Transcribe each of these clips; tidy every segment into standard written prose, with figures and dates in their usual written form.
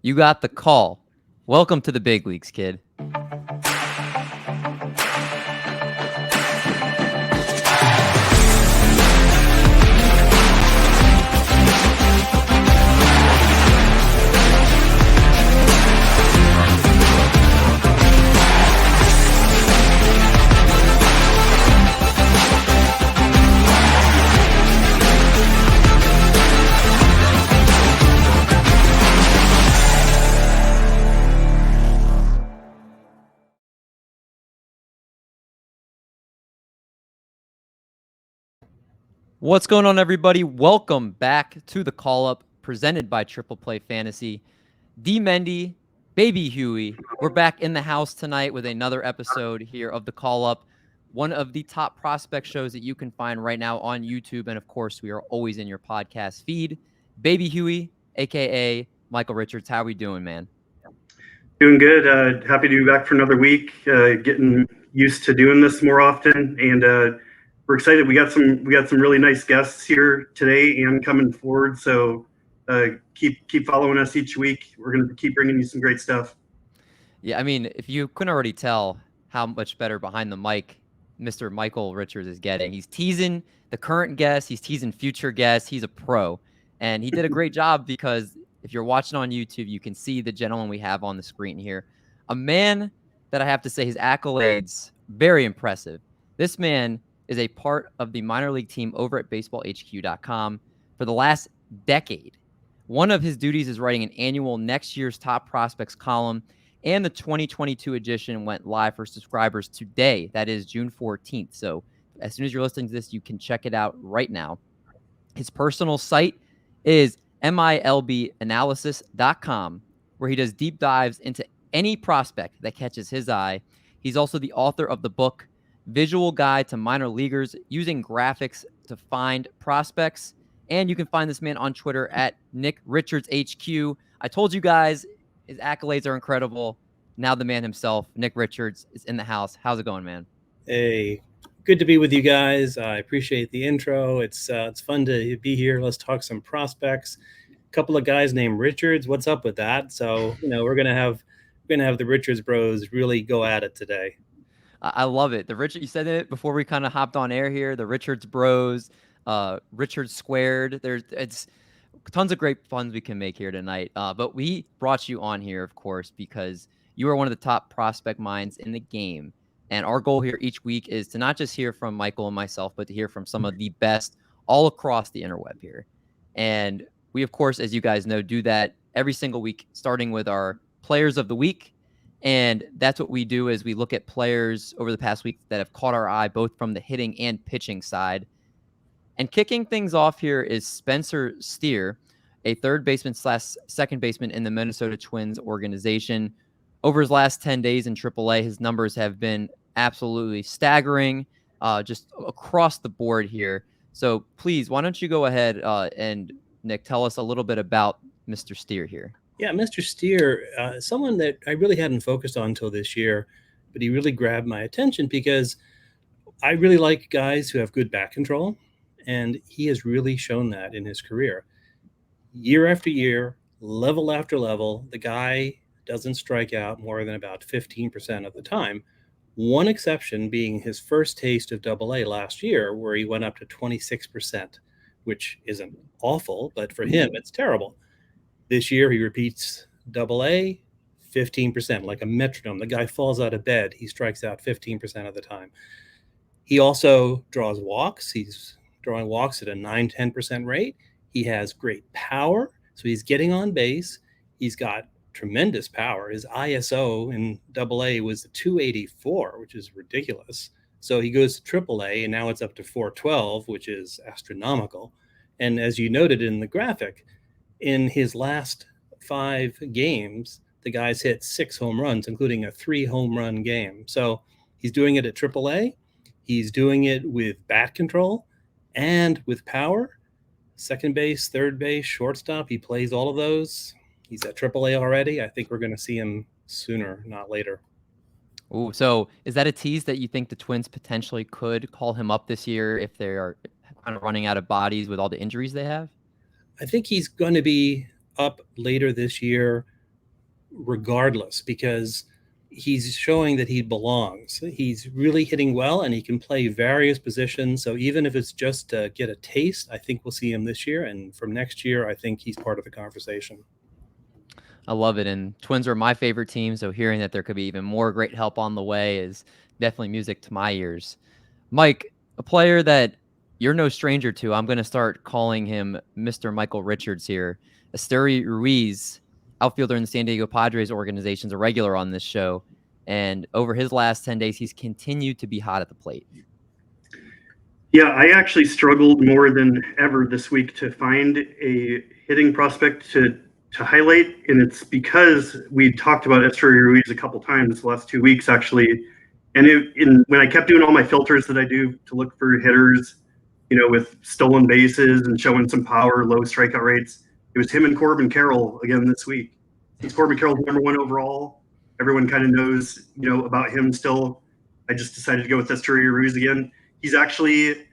You got the call. Welcome to the big leagues, kid. What's going on, everybody? Welcome back to the call up presented by Triple Play Fantasy. D Mendy, Baby Huey, we're back in the house tonight with another episode here of the call up, one of the top prospect shows that you can find right now on YouTube. And of course, we are always in your podcast feed. Baby Huey, aka Michael Richards, how are we doing, man? Doing good. Happy to be back for another week. Getting used to doing this more often, and we're excited. We got some really nice guests here today and coming forward. So keep following us each week. We're gonna keep bringing you some great stuff. Yeah, I mean, if you couldn't already tell how much better behind the mic Mr. Michael Richards is getting, he's teasing the current guests, he's teasing future guests. He's a pro, and he did a great job because if you're watching on YouTube, you can see the gentleman we have on the screen here. A man that I have to say his accolades, very impressive. This man is a part of the minor league team over at baseballhq.com for the last decade. One of his duties is writing an annual next year's top prospects column, and the 2022 edition went live for subscribers today. That is June 14th. So as soon as you're listening to this, you can check it out right now. His personal site is MLBanalysis.com, where he does deep dives into any prospect that catches his eye. He's also the author of the book, Visual Guide to Minor Leaguers, using graphics to find prospects. And you can find this man on Twitter at Nick Richards HQ. I told you guys his accolades are incredible. Now the man himself, Nick Richards, is in the house. How's it going, man? Hey, good to be with you guys. I appreciate the intro. It's fun to be here. Let's talk some prospects. A couple of guys named Richards. What's up with that? So we're gonna have the Richards Bros really go at it today. I love it. You said it before we kind of hopped on air here. The Richards Bros, Richards Squared. It's tons of great fun we can make here tonight. But we brought you on here, of course, because you are one of the top prospect minds in the game. And our goal here each week is to not just hear from Michael and myself, but to hear from some of the best all across the interweb here. And we, of course, as you guys know, do that every single week, starting with our players of the week. And that's what we do is we look at players over the past week that have caught our eye, both from the hitting and pitching side. And kicking things off here is Spencer Steer, a third baseman / second baseman in the Minnesota Twins organization. Over his last 10 days in AAA, his numbers have been absolutely staggering, just across the board here. So please, why don't you go ahead and, Nick, tell us a little bit about Mr. Steer here. Yeah, Mr. Steer, someone that I really hadn't focused on until this year, but he really grabbed my attention because I really like guys who have good bat control, and he has really shown that in his career. Year after year, level after level, the guy doesn't strike out more than about 15% of the time. One exception being his first taste of AA last year, where he went up to 26%, which isn't awful, but for him, it's terrible. This year, he repeats AA, 15%, like a metronome. The guy falls out of bed. He strikes out 15% of the time. He also draws walks. He's drawing walks at a 9-10% rate. He has great power, so he's getting on base. He's got tremendous power. His ISO in AA was 284, which is ridiculous. So he goes to AAA, and now it's up to 412, which is astronomical. And as you noted in the graphic, in his last 5 games, the guy's hit 6 home runs, including a 3 home run game. So he's doing it at AAA. He's doing it with bat control and with power. Second base, third base, shortstop. He plays all of those. He's at AAA already. I think we're going to see him sooner, not later. Ooh, so is that a tease that you think the Twins potentially could call him up this year if they are kind of running out of bodies with all the injuries they have? I think he's going to be up later this year. regardless, because he's showing that he belongs. He's really hitting well, and he can play various positions. So even if it's just to get a taste, I think we'll see him this year. And from next year, I think he's part of the conversation. I love it. And Twins are my favorite team, so hearing that there could be even more great help on the way is definitely music to my ears. Mike, a player that you're no stranger to, I'm going to start calling him Mr. Michael Richards here. Esteury Ruiz, outfielder in the San Diego Padres organization, is a regular on this show. And over his last 10 days, he's continued to be hot at the plate. Yeah, I actually struggled more than ever this week to find a hitting prospect to highlight, and it's because we talked about Esteury Ruiz a couple times the last 2 weeks, actually. And when I kept doing all my filters that I do to look for hitters, with stolen bases and showing some power, low strikeout rates, it was him and Corbin Carroll again this week. Since Corbin Carroll's #1 overall, everyone kind of knows, about him still. I just decided to go with Esteury Ruiz again. He's actually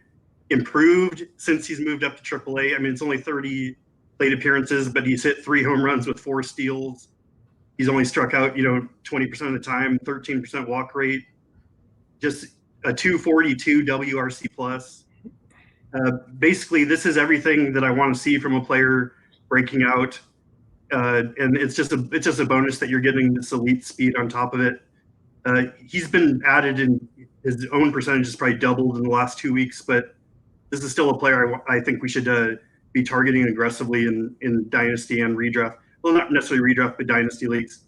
improved since he's moved up to AAA. I mean, it's only 30 plate appearances, but he's hit 3 home runs with 4 steals. He's only struck out, 20% of the time, 13% walk rate, just a 242 WRC plus. Basically, this is everything that I want to see from a player breaking out. And it's just a bonus that you're getting this elite speed on top of it. He's been added, and his own percentage is probably doubled in the last 2 weeks, but this is still a player I think we should be targeting aggressively in Dynasty and redraft. Well, not necessarily redraft, but Dynasty leagues.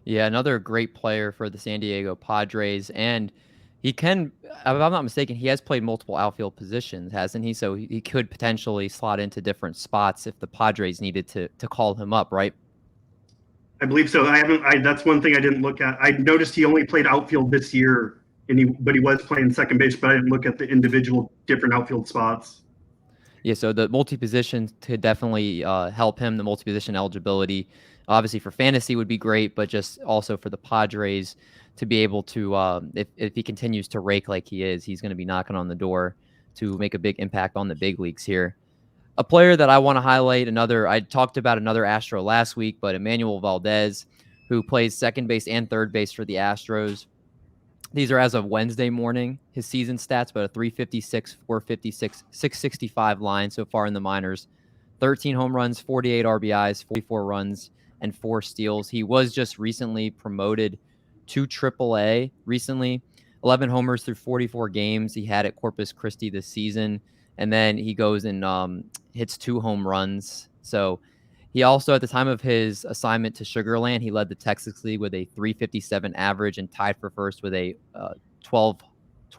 Yeah, another great player for the San Diego Padres. And he can, if I'm not mistaken, he has played multiple outfield positions, hasn't he? So he could potentially slot into different spots if the Padres needed to call him up, right? I believe so. That's one thing I didn't look at. I noticed he only played outfield this year, but he was playing second base, but I didn't look at the individual different outfield spots. Yeah, so the multi-position could definitely help him. The multi-position eligibility, obviously for fantasy would be great, but just also for the Padres to be able to, if he continues to rake like he is, he's going to be knocking on the door to make a big impact on the big leagues here. A player that I want to highlight, I talked about another Astro last week, but Enmanuel Valdez, who plays second base and third base for the Astros. These are as of Wednesday morning, his season stats, but a 356, 456, 665 line so far in the minors. 13 home runs, 48 RBIs, 44 runs, and 4 steals. He was just recently promoted to AAA recently. 11 homers through 44 games he had at Corpus Christi this season. And then he goes and hits 2 home runs. So he also, at the time of his assignment to Sugarland, he led the Texas League with a 357 average and tied for first with a 12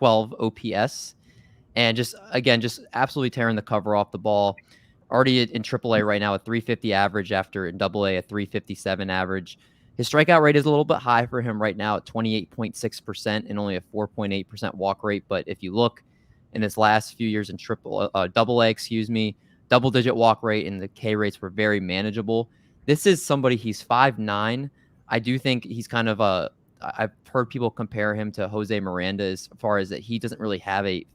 OPS. And just absolutely tearing the cover off the ball. Already in AAA right now, a 350 average after in AA, a 357 average. His strikeout rate is a little bit high for him right now at 28.6% and only a 4.8% walk rate. But if you look in his last few years in AA, double-digit walk rate, and the K rates were very manageable. This is somebody, he's 5'9". I do think he's kind of I've heard people compare him to Jose Miranda as far as that he doesn't really have a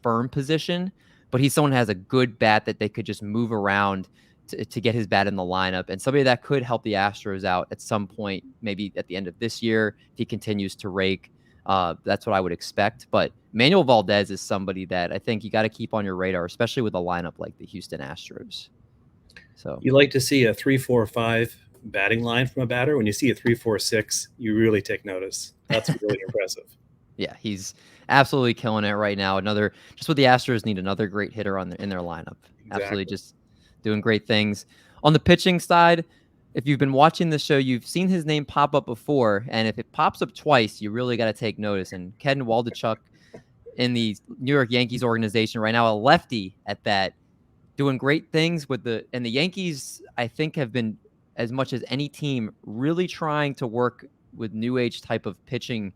firm position, but he's someone who has a good bat that they could just move around to get his bat in the lineup, and somebody that could help the Astros out at some point, maybe at the end of this year, if he continues to rake. That's what I would expect. But Manuel Valdez is somebody that I think you got to keep on your radar, especially with a lineup like the Houston Astros. So you like to see a 3-4-5 batting line from a batter. When you see a 3-4-6, you really take notice. That's really impressive. Yeah, he's absolutely killing it right now. Just what the Astros need, another great hitter in their lineup. Exactly. Absolutely just doing great things. On the pitching side, if you've been watching this show, you've seen his name pop up before, and if it pops up twice, you really got to take notice. And Ken Waldichuk in the New York Yankees organization right now, a lefty at that, doing great things and the Yankees, I think, have been, as much as any team, really trying to work with new age type of pitching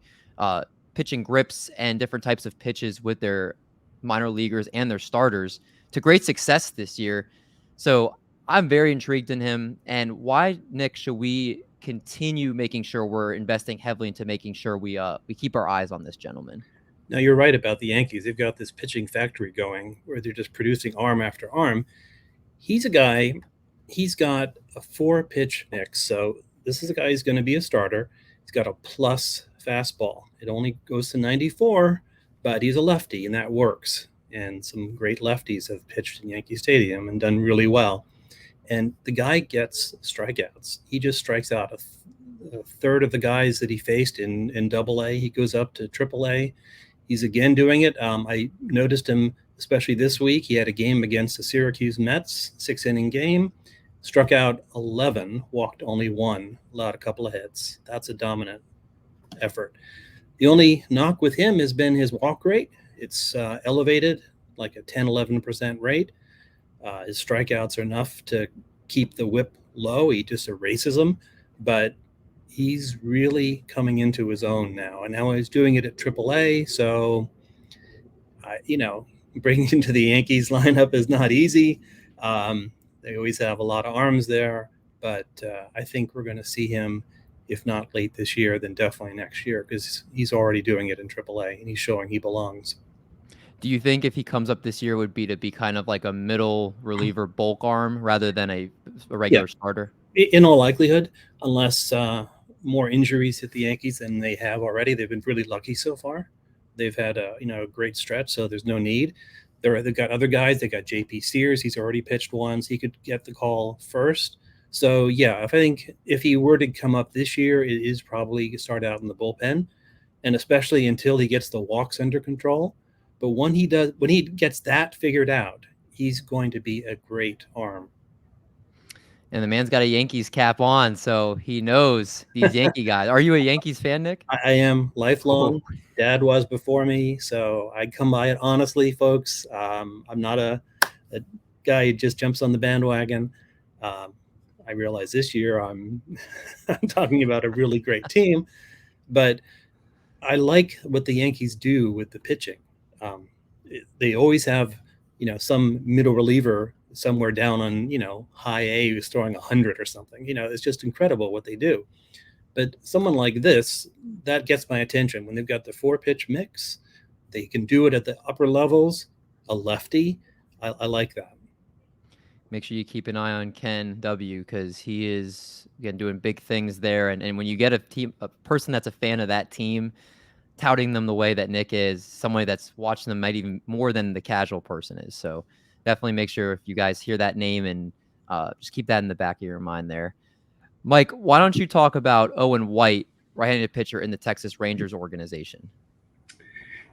grips and different types of pitches with their minor leaguers and their starters to great success this year. So I'm very intrigued in him. And why, Nick, should we continue making sure we're investing heavily into making sure we keep our eyes on this gentleman? Now, you're right about the Yankees. They've got this pitching factory going where they're just producing arm after arm. He's a guy, he's got a 4-pitch mix. So this is a guy who's going to be a starter. He's got a plus fastball. It only goes to 94, but he's a lefty, and that works. And some great lefties have pitched in Yankee Stadium and done really well. And the guy gets strikeouts. He just strikes out a third of the guys that he faced in Double-A. He goes up to Triple-A. He's again doing it. I noticed him, especially this week. He had a game against the Syracuse Mets, 6-inning game. Struck out 11, walked only 1, allowed a couple of hits. That's a dominant effort. The only knock with him has been his walk rate. It's elevated, like a 10-11% rate. His strikeouts are enough to keep the whip low. He just erases them. But he's really coming into his own now. And now he's doing it at AAA. So, bringing him to the Yankees lineup is not easy. They always have a lot of arms there. But I think we're going to see him, if not late this year, then definitely next year, because he's already doing it in AAA and he's showing he belongs. Do you think if he comes up this year would be to be kind of like a middle reliever bulk arm rather than a regular starter? In all likelihood, unless more injuries hit the Yankees than they have already. They've been really lucky so far. They've had a great stretch, so there's no need. They've got other guys. They got J.P. Sears. He's already pitched once. He could get the call first. So yeah, I think if he were to come up this year, it is probably start out in the bullpen, and especially until he gets the walks under control. But when he gets that figured out, he's going to be a great arm. And the man's got a Yankees cap on, so he knows these Yankee guys. Are you a Yankees fan, Nick? I am lifelong. Oh. Dad was before me, so I come by it honestly, folks. I'm not a guy who just jumps on the bandwagon. I realize this year I'm talking about a really great team, but I like what the Yankees do with the pitching. They always have, some middle reliever somewhere down on, high A who's throwing 100 or something. It's just incredible what they do. But someone like this, that gets my attention. When they've got the 4-pitch mix, they can do it at the upper levels, a lefty. I like that. Make sure you keep an eye on Ken W, because he is, again, doing big things there. And when you get a person that's a fan of that team, touting them the way that Nick is, somebody that's watching them might even more than the casual person is. So definitely make sure if you guys hear that name and just keep that in the back of your mind there. Mike, why don't you talk about Owen White, right-handed pitcher in the Texas Rangers organization?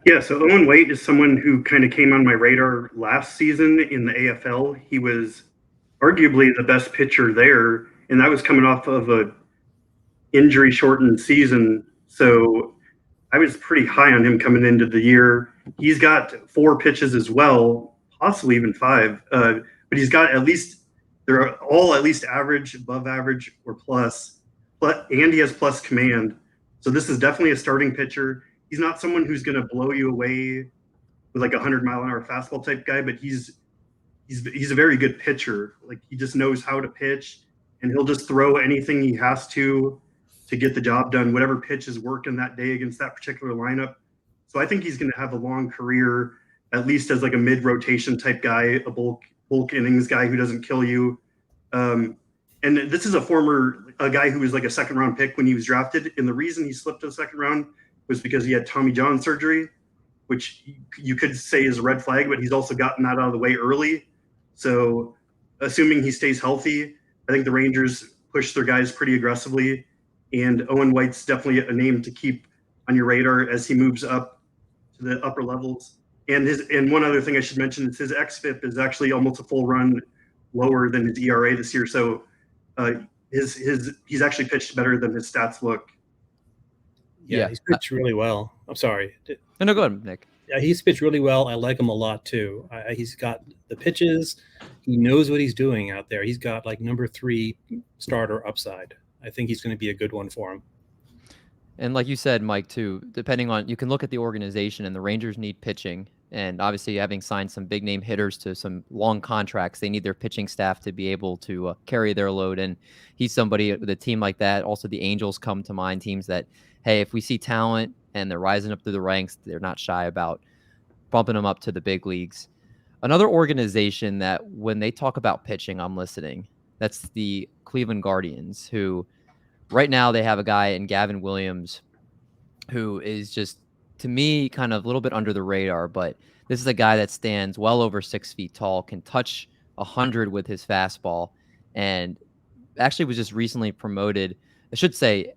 Yeah, so Owen White is someone who kind of came on my radar last season in the AFL. He was arguably the best pitcher there, and that was coming off of a injury-shortened season. So I was pretty high on him coming into the year. He's got 4 pitches as well, possibly even 5. But he's got they're all at least average, above average, or plus, and he has plus command. So this is definitely a starting pitcher. He's not someone who's going to blow you away with like a 100-mile-an-hour fastball type guy, but he's a very good pitcher. Like, he just knows how to pitch, and he'll just throw anything he has to get the job done, whatever pitch is working that day against that particular lineup. So I think he's going to have a long career, at least as like a mid-rotation type guy, a bulk innings guy who doesn't kill you. And this is a guy who was like a second-round pick when he was drafted, and the reason he slipped to the second round was because he had Tommy John surgery, which you could say is a red flag, but he's also gotten that out of the way early. So assuming he stays healthy, I think the Rangers push their guys pretty aggressively. And Owen White's definitely a name to keep on your radar as he moves up to the upper levels. And one other thing I should mention is his xFIP is actually almost a full run lower than his ERA this year. So he's actually pitched better than his stats look. Yeah, he's pitched really well. I'm sorry. No, go ahead, Nick. Yeah, he's pitched really well. I like him a lot too. He's got the pitches. He knows what he's doing out there. He's got like number 3 starter upside. I think he's going to be a good one for him. And like you said, Mike, too, you can look at the organization, and the Rangers need pitching. And obviously, having signed some big name hitters to some long contracts, they need their pitching staff to be able to carry their load. And he's somebody with a team like that. Also, the Angels come to mind, teams that, hey, if we see talent and they're rising up through the ranks, they're not shy about bumping them up to the big leagues. Another organization that when they talk about pitching, I'm listening. That's the Cleveland Guardians, who right now they have a guy in Gavin Williams who is just, to me, kind of a little bit under the radar, but this is a guy that stands well over 6 feet tall, can touch 100 with his fastball, and actually was just recently promoted. I should say,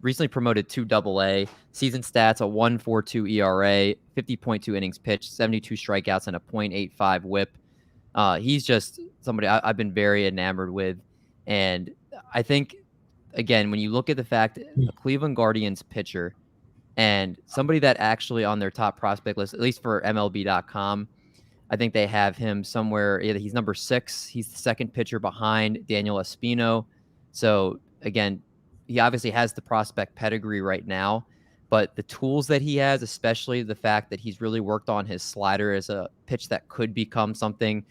recently promoted to AA. Season stats: a 1.42 ERA, 50.2 innings pitched, 72 strikeouts, and a .85 WHIP. He's just somebody I've been very enamored with, and I think, again, when you look at the fact a Cleveland Guardians pitcher and somebody that actually on their top prospect list, at least for MLB.com, I think they have him somewhere. He's number 6. He's the second pitcher behind Daniel Espino. So again, he obviously has the prospect pedigree right now, but the tools that he has, especially the fact that he's really worked on his slider as a pitch that could become something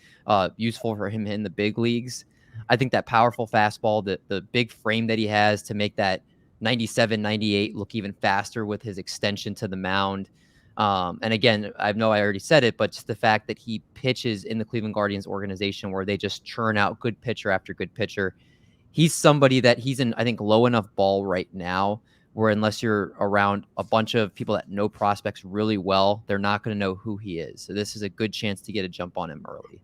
useful for him in the big leagues. I think that powerful fastball, the big frame that he has to make that 97, 98 look even faster with his extension to the mound. And again, I know I already said it, but just the fact that he pitches in the Cleveland Guardians organization where they just churn out good pitcher after good pitcher. He's somebody that he's in, I think, low enough ball right now where unless you're around a bunch of people that know prospects really well, they're not going to know who he is. So this is a good chance to get a jump on him early.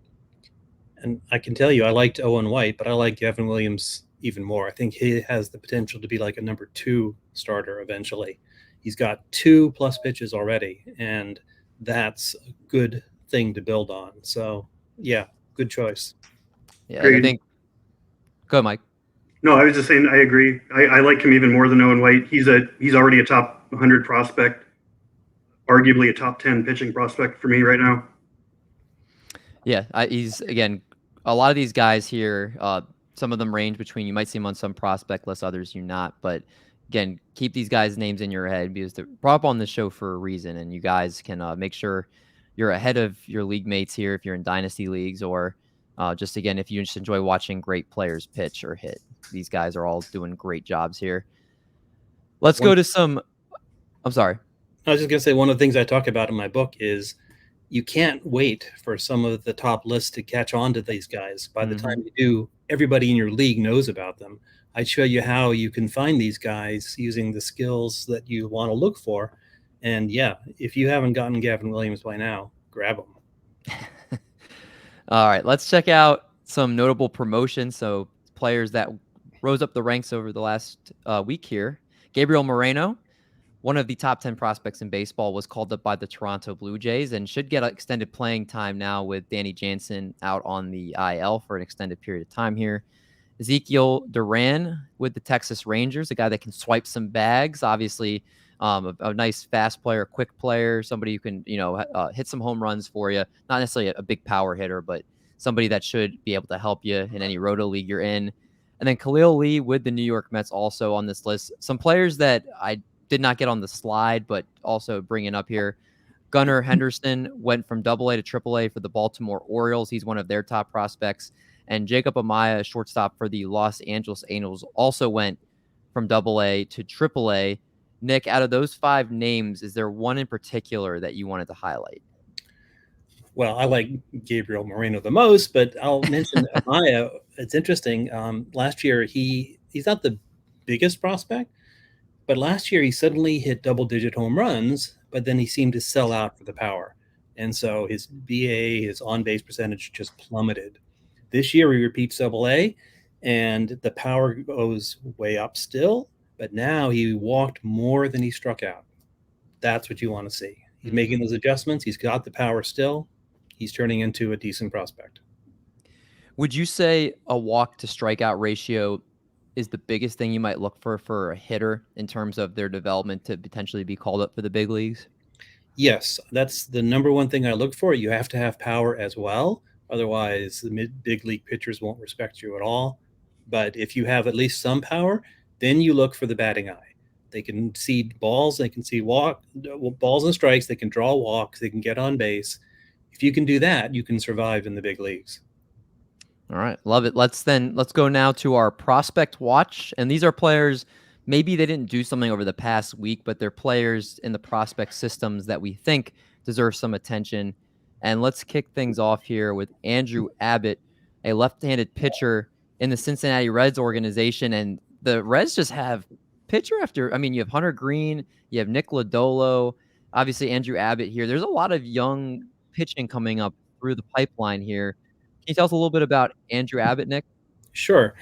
And I can tell you, I liked Owen White, but I like Gavin Williams even more. I think he has the potential to be like a number 2 starter eventually. He's got 2+ pitches already, and that's a good thing to build on. So, yeah, good choice. Yeah, I think. Go ahead, Mike. No, I was just saying I agree. I like him even more than Owen White. He's already a top 100 prospect, arguably a top 10 pitching prospect for me right now. Yeah, he's, again, a lot of these guys here, some of them range between, you might see them on some prospect lists, others you not, but again, keep these guys' names in your head because they're brought up on the show for a reason, and you guys can make sure you're ahead of your league mates here if you're in dynasty leagues, or just, again, if you just enjoy watching great players pitch or hit. These guys are all doing great jobs here. Let's go to some. I'm sorry. I was just going to say, one of the things I talk about in my book is you can't wait for some of the top lists to catch on to these guys. By the time you do, everybody in your league knows about them. I'd show you how you can find these guys using the skills that you want to look for. And yeah, if you haven't gotten Gavin Williams by now, grab him. All right, let's check out some notable promotions. So players that rose up the ranks over the last week here. Gabriel Moreno, one of the top 10 prospects in baseball, was called up by the Toronto Blue Jays and should get extended playing time now with Danny Jansen out on the IL for an extended period of time here. Ezekiel Duran with the Texas Rangers, a guy that can swipe some bags, obviously a nice fast player, quick player, somebody who can, hit some home runs for you. Not necessarily a big power hitter, but somebody that should be able to help you in any roto league you're in. And then Khalil Lee with the New York Mets also on this list. Some players that I did not get on the slide, but also bringing up here. Gunnar Henderson went from AA to AAA for the Baltimore Orioles. He's one of their top prospects. And Jacob Amaya, shortstop for the Los Angeles Angels, also went from AA to AAA. Nick, out of those 5 names, is there one in particular that you wanted to highlight? Well, I like Gabriel Moreno the most, but I'll mention Amaya. It's interesting. Last year, he's not the biggest prospect, but last year he suddenly hit double-digit home runs, but then he seemed to sell out for the power. And so his BA, his on-base percentage just plummeted. This year he repeats AA, and the power goes way up still, but now he walked more than he struck out. That's what you want to see. He's making those adjustments. He's got the power still. He's turning into a decent prospect. Would you say a walk to strikeout ratio is the biggest thing you might look for a hitter in terms of their development to potentially be called up for the big leagues? Yes, that's the number one thing I look for. You have to have power as well. Otherwise, the big league pitchers won't respect you at all. But if you have at least some power, then you look for the batting eye. They can see balls, they can see balls and strikes, they can draw walks, they can get on base. If you can do that, you can survive in the big leagues. All right, love it. Let's go now to our prospect watch. And these are players, maybe they didn't do something over the past week, but they're players in the prospect systems that we think deserve some attention. And let's kick things off here with Andrew Abbott, a left-handed pitcher in the Cincinnati Reds organization. And the Reds just have pitcher after. I mean, you have Hunter Green, you have Nick Lodolo, obviously Andrew Abbott here. There's a lot of young pitching coming up through the pipeline here. Can you tell us a little bit about Andrew Abbott, Nick? Sure.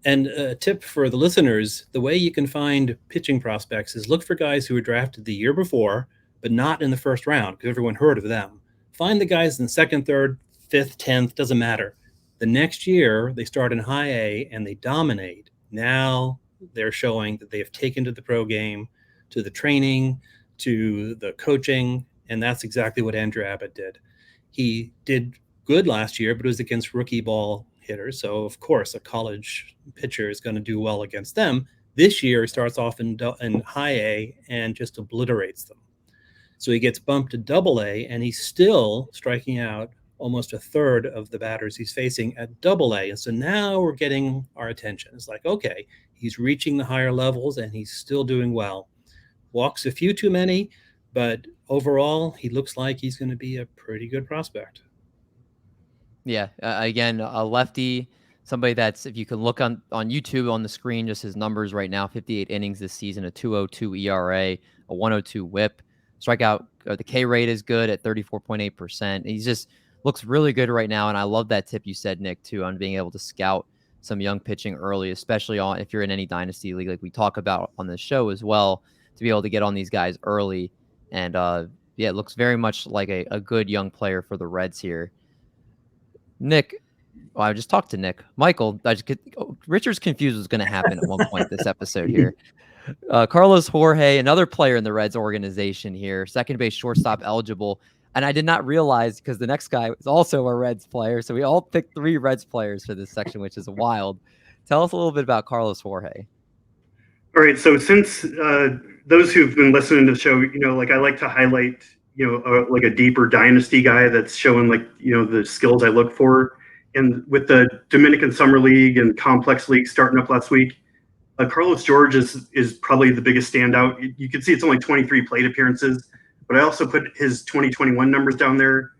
And a tip for the listeners, the way you can find pitching prospects is look for guys who were drafted the year before, but not in the first round, because everyone heard of them. Find the guys in the second, third, fifth, 10th, doesn't matter. The next year, they start in high A and they dominate. Now they're showing that they have taken to the pro game, to the training, to the coaching, and that's exactly what Andrew Abbott did. He did good last year, but it was against rookie ball hitters. So, of course, a college pitcher is going to do well against them. This year, he starts off in high A and just obliterates them. So he gets bumped to double A, and he's still striking out almost a third of the batters he's facing at double A. And so now we're getting our attention. It's like, okay, he's reaching the higher levels, and he's still doing well. Walks a few too many, but overall, he looks like he's going to be a pretty good prospect. Yeah, again, a lefty, somebody that's, if you can look on YouTube on the screen, just his numbers right now, 58 innings this season, a 2.02 ERA, a 1.02 whip. Strikeout, the K rate is good at 34.8%. He just looks really good right now, and I love that tip you said, Nick, too, on being able to scout some young pitching early, especially if you're in any dynasty league like we talk about on this show as well, to be able to get on these guys early. And, yeah, it looks very much like a good young player for the Reds here. Nick, I just talked to Nick. Michael, Richards confused was going to happen at one point this episode here. Carlos Jorge, another player in the Reds organization here, second base shortstop eligible. And I did not realize, because the next guy was also a Reds player. So we all picked 3 Reds players for this section, which is wild. Tell us a little bit about Carlos Jorge. All right. So since those who've been listening to the show, like I like to highlight like a deeper dynasty guy that's showing the skills I look for. And with the Dominican Summer League and Complex League starting up last week, Carlos George is probably the biggest standout. You can see it's only 23 plate appearances, but I also put his 2021 numbers down there.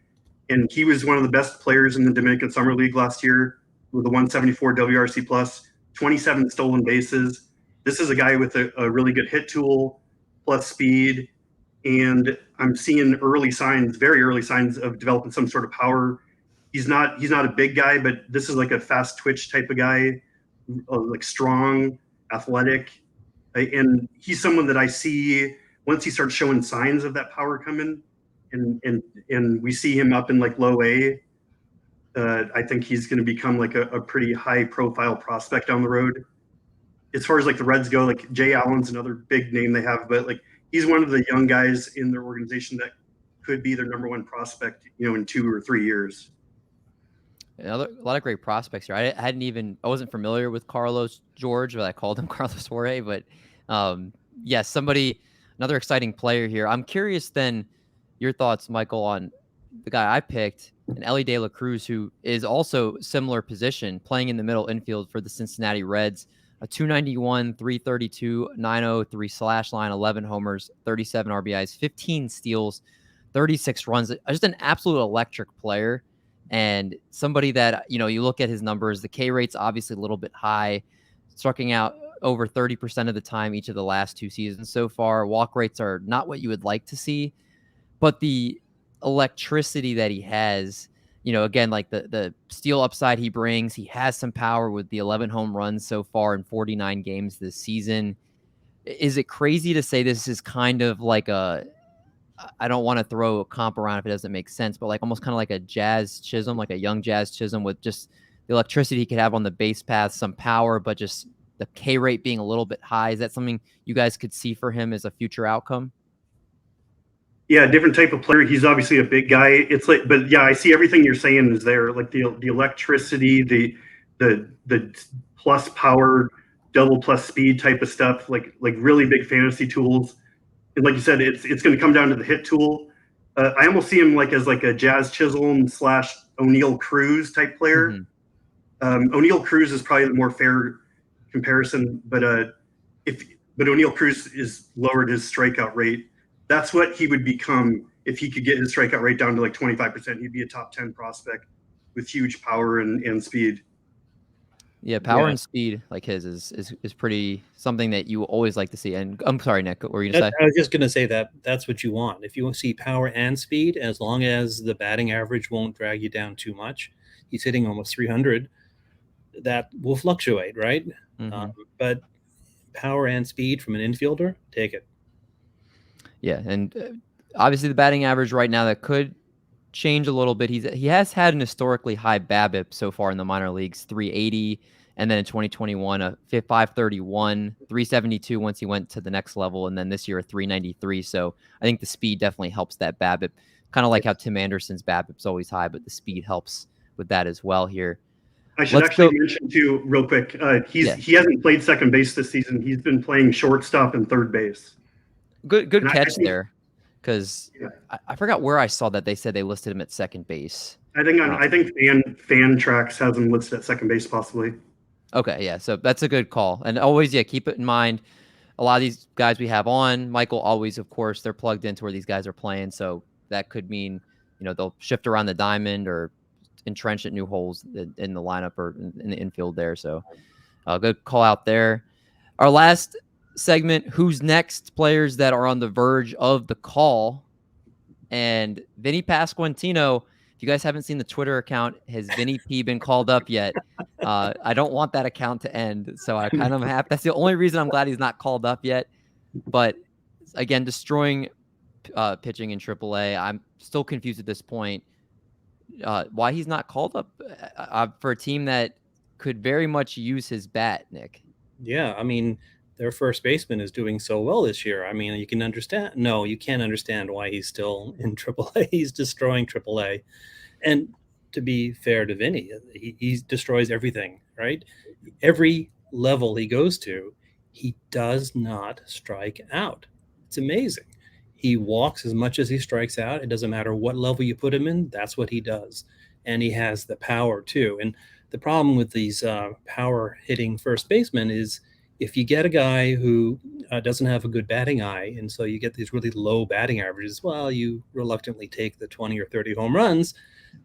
And he was one of the best players in the Dominican Summer League last year with a 174 WRC plus, 27 stolen bases. This is a guy with a really good hit tool plus speed. And I'm seeing very early signs of developing some sort of power. He's not a big guy, but this is like a fast twitch type of guy, like strong, athletic. And he's someone that I see once he starts showing signs of that power coming and we see him up in like low A, I think he's going to become like a pretty high profile prospect down the road. As far as like the Reds go, like Jay Allen's another big name they have, but like he's one of the young guys in their organization that could be their number 1 prospect, in 2 or 3 years. A lot of great prospects here. I wasn't familiar with Carlos George, but I called him Carlos Jorge. But yes, another exciting player here. I'm curious then, your thoughts, Michael, on the guy I picked, and Elly De La Cruz, who is also similar position, playing in the middle infield for the Cincinnati Reds. A 291, 332, 903 slash line, 11 homers, 37 RBIs, 15 steals, 36 runs. Just an absolute electric player. And somebody that, you look at his numbers, the K rate's obviously a little bit high, striking out over 30% of the time each of the last 2 seasons so far. Walk rates are not what you would like to see, but the electricity that he has, again, like the steal upside he brings, he has some power with the 11 home runs so far in 49 games this season. Is it crazy to say this is kind of like I don't want to throw a comp around if it doesn't make sense, but like almost kind of like a Jazz Chisholm, like a young Jazz Chisholm with just the electricity he could have on the base path, some power, but just the K rate being a little bit high? Is that something you guys could see for him as a future outcome? Yeah, different type of player. He's obviously a big guy. It's like, but yeah, I see everything you're saying is there. Like the electricity, the plus power, double plus speed type of stuff. Like really big fantasy tools. And like you said, it's going to come down to the hit tool. I almost see him like as like a Jazz Chisholm / ONeill Cruz type player. Mm-hmm. ONeill Cruz is probably the more fair comparison, but ONeill Cruz is lowered his strikeout rate. That's what he would become if he could get his strikeout rate down to like 25%. He'd be a top 10 prospect with huge power and speed. Yeah, power Yeah. and speed like his is pretty something that you always like to see. And I'm sorry, Nick, what were you gonna say? I was just going to say that's what you want. If you see power and speed, as long as the batting average won't drag you down too much, he's hitting almost 300. That will fluctuate, right? Mm-hmm. But power and speed from an infielder, take it. Yeah, and obviously the batting average right now that could change a little bit. He has had an historically high BABIP so far in the minor leagues, 380, and then in 2021 a 531, 372 once he went to the next level, and then this year a 393. So I think the speed definitely helps that BABIP. Kind of like how Tim Anderson's BABIP's always high, but the speed helps with that as well here. I should Let's actually go. mention too, real quick. He hasn't played second base this season. He's been playing shortstop and third base. Good And catch I think, there, because yeah, I forgot where I saw that they said they listed him at second base. I think fan tracks has him listed at second base possibly. Okay, yeah, so that's a good call, and always keep it in mind. A lot of these guys we have on, Michael, always, of course, they're plugged into where these guys are playing. So that could mean, they'll shift around the diamond or entrench at new holes in the lineup or in the infield there. So good call out there. Our last segment, who's next? Players that are on the verge of the call. And Vinnie Pasquantino, if you guys haven't seen the Twitter account, has Vinnie P been called up yet? I don't want that account to end, so I kind of have. That's the only reason I'm glad he's not called up yet. But again, destroying pitching in AAA. I'm still confused at this point why he's not called up for a team that could very much use his bat, Nick. Yeah, I mean, their first baseman is doing so well this year. I mean, you can understand. No, you can't understand why he's still in AAA. He's destroying AAA. And to be fair to Vinny, he destroys everything, right? Every level he goes to, he does not strike out. It's amazing. He walks as much as he strikes out. It doesn't matter what level you put him in. That's what he does. And he has the power too. And the problem with these power hitting first basemen is if you get a guy who doesn't have a good batting eye, and so you get these really low batting averages, well, you reluctantly take the 20 or 30 home runs.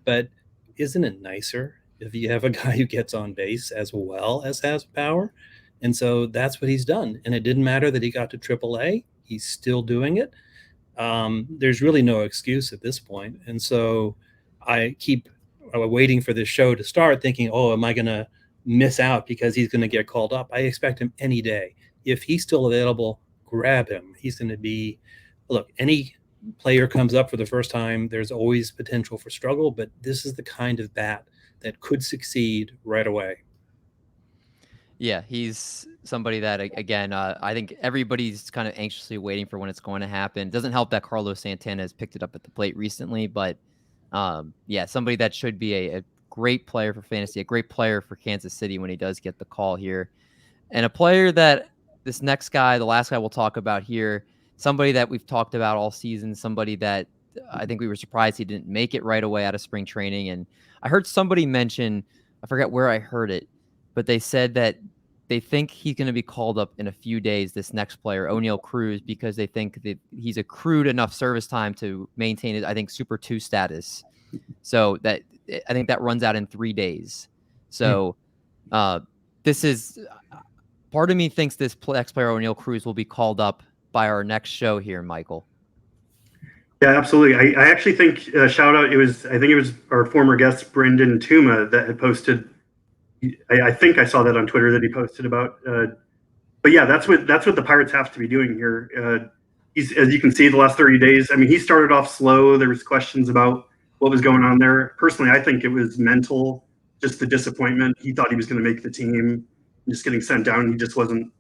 But isn't it nicer if you have a guy who gets on base as well as has power? And so that's what he's done. And it didn't matter that he got to AAA. He's still doing it. There's really no excuse at this point. And so I keep waiting for this show to start thinking, oh, am I going to miss out because he's going to get called up? I expect him any day. If he's still available, grab him. He's going to be, look, any player comes up for the first time, there's always potential for struggle, but this is the kind of bat that could succeed right away. Yeah, he's somebody that, again, I think everybody's kind of anxiously waiting for when it's going to happen. It doesn't help that Carlos Santana has picked it up at the plate recently, but yeah, somebody that should be a great player for fantasy, a great player for Kansas City when he does get the call here. And a player that this next guy, the last guy we'll talk about here, somebody that we've talked about all season, somebody that I think we were surprised he didn't make it right away out of spring training. And I heard somebody mention, I forget where I heard it, but they said that they think he's going to be called up in a few days, this next player, ONeill Cruz, because they think that he's accrued enough service time to maintain his, I think, Super 2 status. So that I think that runs out in 3 days. So this is, part of me thinks this next player, ONeill Cruz, will be called up by our next show here, Michael. Yeah, absolutely. I actually think shout out. I think it was our former guest Brendan Tuma that had posted. I think I saw that on Twitter that he posted about. But yeah, that's what the Pirates have to be doing here. He's, as you can see, the last 30 days. I mean, he started off slow. There was questions about what was going on there. Personally, I think it was mental, just the disappointment. He thought he was going to make the team, just getting sent down. He just wasn't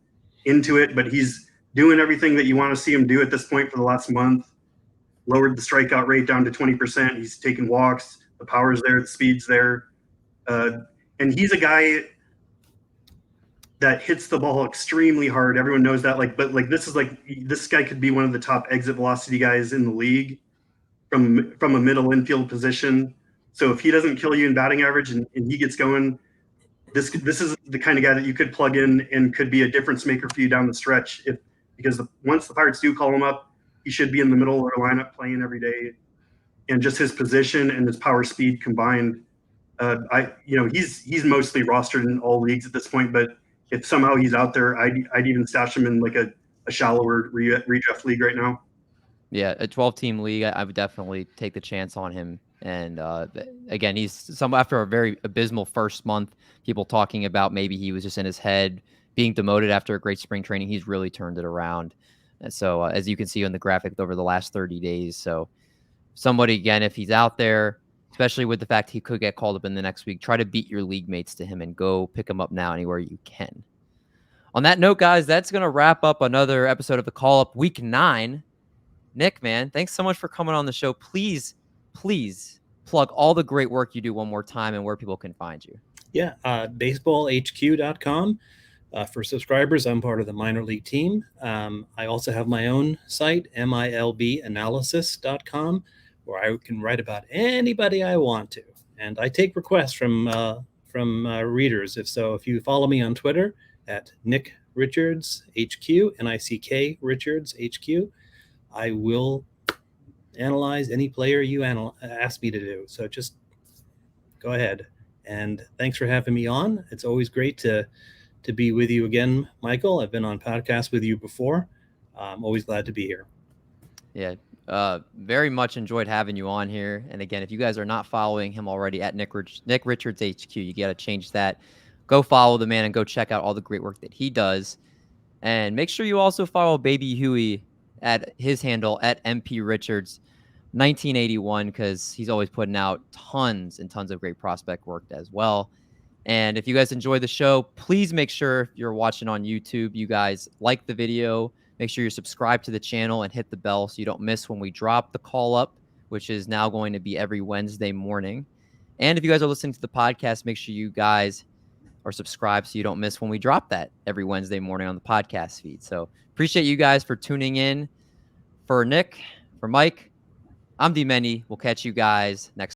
into it. But he's doing everything that you want to see him do at this point for the last month. Lowered the strikeout rate down to 20%. He's taking walks. The power's there. The speed's there. And he's a guy that hits the ball extremely hard. Everyone knows that. This guy could be one of the top exit velocity guys in the league from a middle infield position. So if he doesn't kill you in batting average and he gets going, this is the kind of guy that you could plug in and could be a difference maker for you down the stretch. Because once the Pirates do call him up, he should be in the middle of their lineup playing every day. And just his position and his power speed combined He's mostly rostered in all leagues at this point, but if somehow he's out there, I'd even stash him in like a shallower redraft league right now. Yeah, a 12-team league, I would definitely take the chance on him. And again, he's after a very abysmal first month, people talking about maybe he was just in his head being demoted after a great spring training. He's really turned it around. And so as you can see on the graphic over the last 30 days. So somebody, again, if he's out there, especially with the fact he could get called up in the next week, try to beat your league mates to him and go pick him up now anywhere you can. On that note, guys, that's going to wrap up another episode of the Call Up Week 9. Nick, man, thanks so much for coming on the show. Please plug all the great work you do one more time and where people can find you. Yeah, baseballhq.com. For subscribers, I'm part of the minor league team. I also have my own site, milbanalysis.com, where I can write about anybody I want to. And I take requests from readers. If you follow me on Twitter at Nick Richards HQ, NICK Richards HQ, I will analyze any player you ask me to do. So just go ahead. And thanks for having me on. It's always great to be with you again, Michael. I've been on podcasts with you before. I'm always glad to be here. Yeah, very much enjoyed having you on here. And again, if you guys are not following him already at Nick Richards HQ, you got to change that. Go follow the man and go check out all the great work that he does. And make sure you also follow Baby Huey at his handle at MP Richards 1981, because he's always putting out tons and tons of great prospect work as well. And if you guys enjoy the show, please make sure if you're watching on YouTube, you guys like the video. Make sure you're subscribed to the channel and hit the bell so you don't miss when we drop the Call Up, which is now going to be every Wednesday morning. And if you guys are listening to the podcast, make sure you guys are subscribed so you don't miss when we drop that every Wednesday morning on the podcast feed. So appreciate you guys for tuning in. For Nick, for Mike, I'm D Many. We'll catch you guys next